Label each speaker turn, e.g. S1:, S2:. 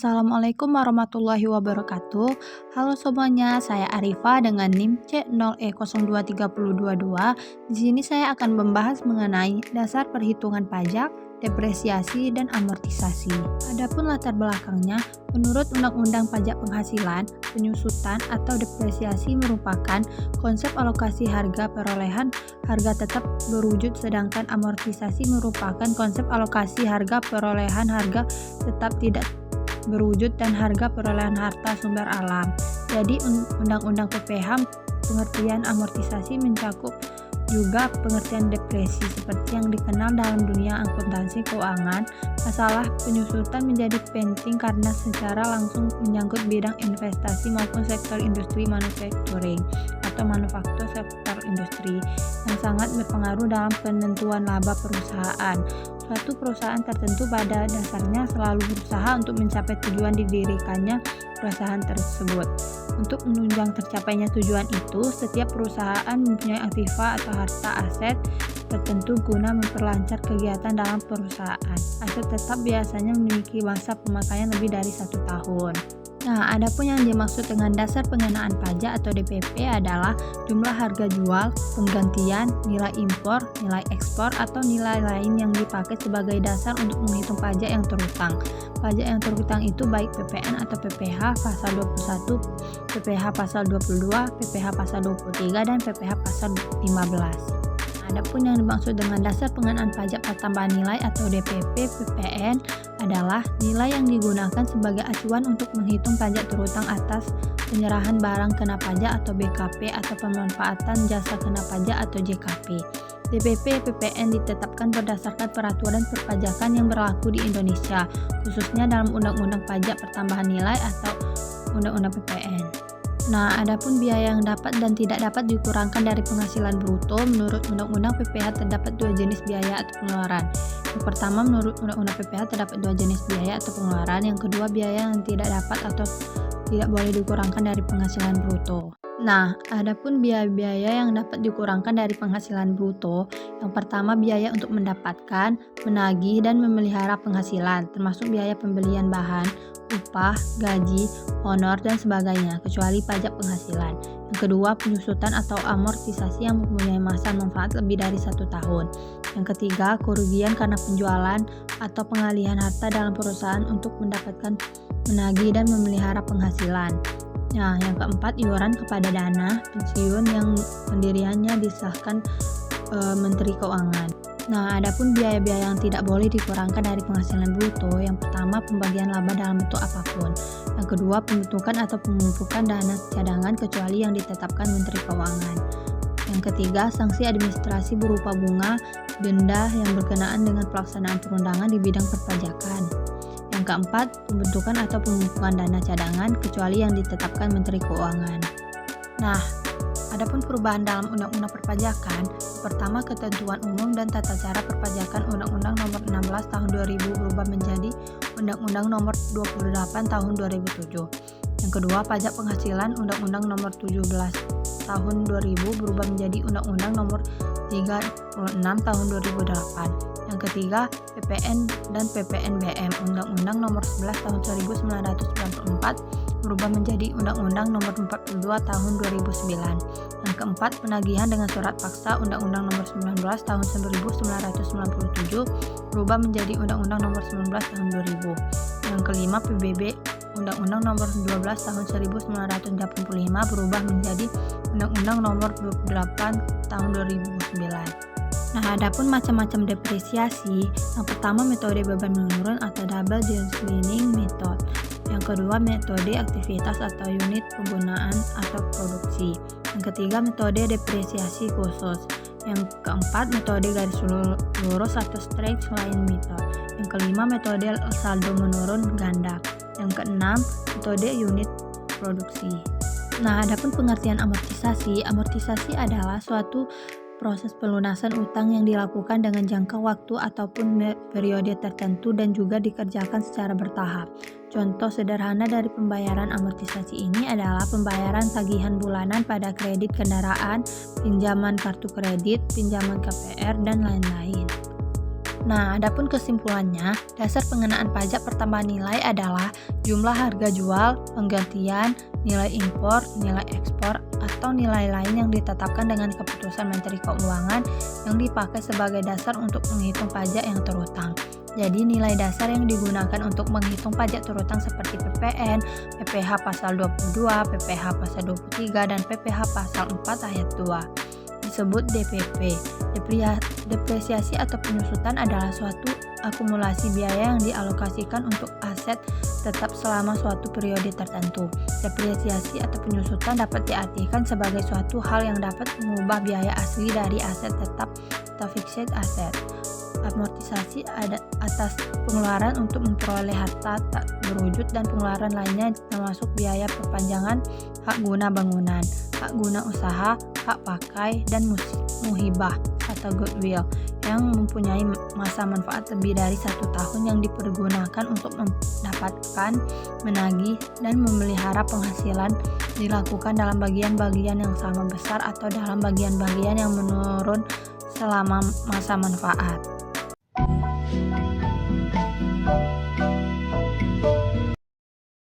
S1: Assalamualaikum warahmatullahi wabarakatuh. Halo semuanya, saya Arifa dengan NIM C0E023022. Di sini saya akan membahas mengenai dasar perhitungan pajak, depresiasi, dan amortisasi. Adapun latar belakangnya, menurut Undang-Undang Pajak Penghasilan, penyusutan atau depresiasi merupakan konsep alokasi harga perolehan harga tetap berwujud, sedangkan amortisasi merupakan konsep alokasi harga perolehan harga tetap tidak berwujud dan harga perolehan harta sumber alam. Jadi Undang-Undang PPH pengertian amortisasi mencakup juga pengertian depresi seperti yang dikenal dalam dunia akuntansi keuangan. Masalah penyusutan menjadi penting karena secara langsung menyangkut bidang investasi maupun sektor industri manufacturing atau manufaktur sektor industri yang sangat berpengaruh dalam penentuan laba perusahaan. Suatu perusahaan tertentu pada dasarnya selalu berusaha untuk mencapai tujuan didirikannya perusahaan tersebut. Untuk menunjang tercapainya tujuan itu, setiap perusahaan mempunyai aktiva atau harta aset tertentu guna memperlancar kegiatan dalam perusahaan. Aset tetap biasanya memiliki masa pemakaian lebih dari 1 tahun. Nah, adapun yang dimaksud dengan dasar pengenaan pajak atau DPP adalah jumlah harga jual, penggantian, nilai impor, nilai ekspor, atau nilai lain yang dipakai sebagai dasar untuk menghitung pajak yang terhutang. Pajak yang terhutang itu baik PPN atau PPH pasal 21, PPH pasal 22, PPH pasal 23, dan PPH pasal 15. Adapun yang dimaksud dengan dasar pengenaan pajak pertambahan nilai atau DPP PPN adalah nilai yang digunakan sebagai acuan untuk menghitung pajak terhutang atas penyerahan barang kena pajak atau BKP atau pemanfaatan jasa kena pajak atau JKP. DPP PPN ditetapkan berdasarkan peraturan perpajakan yang berlaku di Indonesia, khususnya dalam Undang-Undang Pajak Pertambahan Nilai atau Undang-Undang PPN. Nah, adapun biaya yang dapat dan tidak dapat dikurangkan dari penghasilan bruto, menurut Undang-Undang PPH terdapat 2 jenis biaya atau pengeluaran. Yang pertama, menurut Undang-Undang PPH terdapat 2 jenis biaya atau pengeluaran. Yang kedua, biaya yang tidak dapat atau tidak boleh dikurangkan dari penghasilan bruto. Nah, adapun biaya-biaya yang dapat dikurangkan dari penghasilan bruto, yang pertama biaya untuk mendapatkan, menagih, dan memelihara penghasilan, termasuk biaya pembelian bahan, upah, gaji, honor, dan sebagainya, kecuali pajak penghasilan. Yang kedua, penyusutan atau amortisasi yang mempunyai masa manfaat lebih dari 1 tahun. Yang ketiga, kerugian karena penjualan atau pengalihan harta dalam perusahaan untuk mendapatkan, menagih, dan memelihara penghasilan. Nah, yang keempat, iuran kepada dana pensiun yang pendiriannya disahkan Menteri Keuangan. Nah, adapun biaya-biaya yang tidak boleh dikurangkan dari penghasilan bruto, yang pertama pembagian laba dalam bentuk apapun. Yang kedua, pembentukan atau pemumpukan dana cadangan kecuali yang ditetapkan Menteri Keuangan. Yang ketiga, sanksi administrasi berupa bunga, denda yang berkenaan dengan pelaksanaan perundangan di bidang perpajakan. Yang keempat, pembentukan atau pemumpukan dana cadangan kecuali yang ditetapkan Menteri Keuangan. Nah, adapun perubahan dalam Undang-Undang Perpajakan, pertama ketentuan umum dan tata cara perpajakan Undang-Undang Nomor 16 Tahun 2000 berubah menjadi Undang-Undang Nomor 28 Tahun 2007. Yang kedua, pajak penghasilan Undang-Undang Nomor 17 Tahun 2000 berubah menjadi Undang-Undang Nomor 36 Tahun 2008. Yang ketiga, PPN dan PPNBM Undang-Undang Nomor 11 Tahun 1994 berubah menjadi Undang-Undang Nomor 42 Tahun 2009. Yang keempat, penagihan dengan surat paksa Undang-Undang Nomor 19 Tahun 1997 berubah menjadi Undang-Undang Nomor 19 Tahun 2000. Yang kelima, PBB Undang-Undang Nomor 12 Tahun 1985 berubah menjadi Undang-Undang Nomor 28 Tahun 2009. Nah, adapun macam-macam depresiasi, yang pertama metode beban menurun atau double declining method. Yang kedua, metode aktivitas atau unit penggunaan atau produksi. Yang ketiga, metode depresiasi khusus. Yang keempat, metode garis lurus atau straight line method. Yang kelima, metode saldo menurun ganda. Yang keenam, metode unit produksi. Nah, adapun pengertian amortisasi, amortisasi adalah suatu proses pelunasan utang yang dilakukan dengan jangka waktu ataupun periode tertentu dan juga dikerjakan secara bertahap. Contoh sederhana dari pembayaran amortisasi ini adalah pembayaran tagihan bulanan pada kredit kendaraan, pinjaman kartu kredit, pinjaman KPR, dan lain-lain. Nah, adapun kesimpulannya, dasar pengenaan pajak pertambahan nilai adalah jumlah harga jual, penggantian, nilai impor, nilai ekspor, atau nilai lain yang ditetapkan dengan keputusan Menteri Keuangan yang dipakai sebagai dasar untuk menghitung pajak yang terutang. Jadi nilai dasar yang digunakan untuk menghitung pajak terutang seperti PPN, PPh pasal 22, PPh pasal 23, dan PPh pasal 4 ayat 2 disebut DPP. Depresiasi atau penyusutan adalah suatu akumulasi biaya yang dialokasikan untuk aset tetap selama suatu periode tertentu. Depresiasi atau penyusutan dapat diartikan sebagai suatu hal yang dapat mengubah biaya asli dari aset tetap atau fixed asset. Amortisasi atas pengeluaran untuk memperoleh harta tak berwujud dan pengeluaran lainnya termasuk biaya perpanjangan hak guna bangunan, hak guna usaha, hak pakai, dan muhibah atau goodwill yang mempunyai masa manfaat lebih dari 1 tahun yang dipergunakan untuk mendapatkan, menagih, dan memelihara penghasilan dilakukan dalam bagian-bagian yang sama besar atau dalam bagian-bagian yang menurun selama masa manfaat.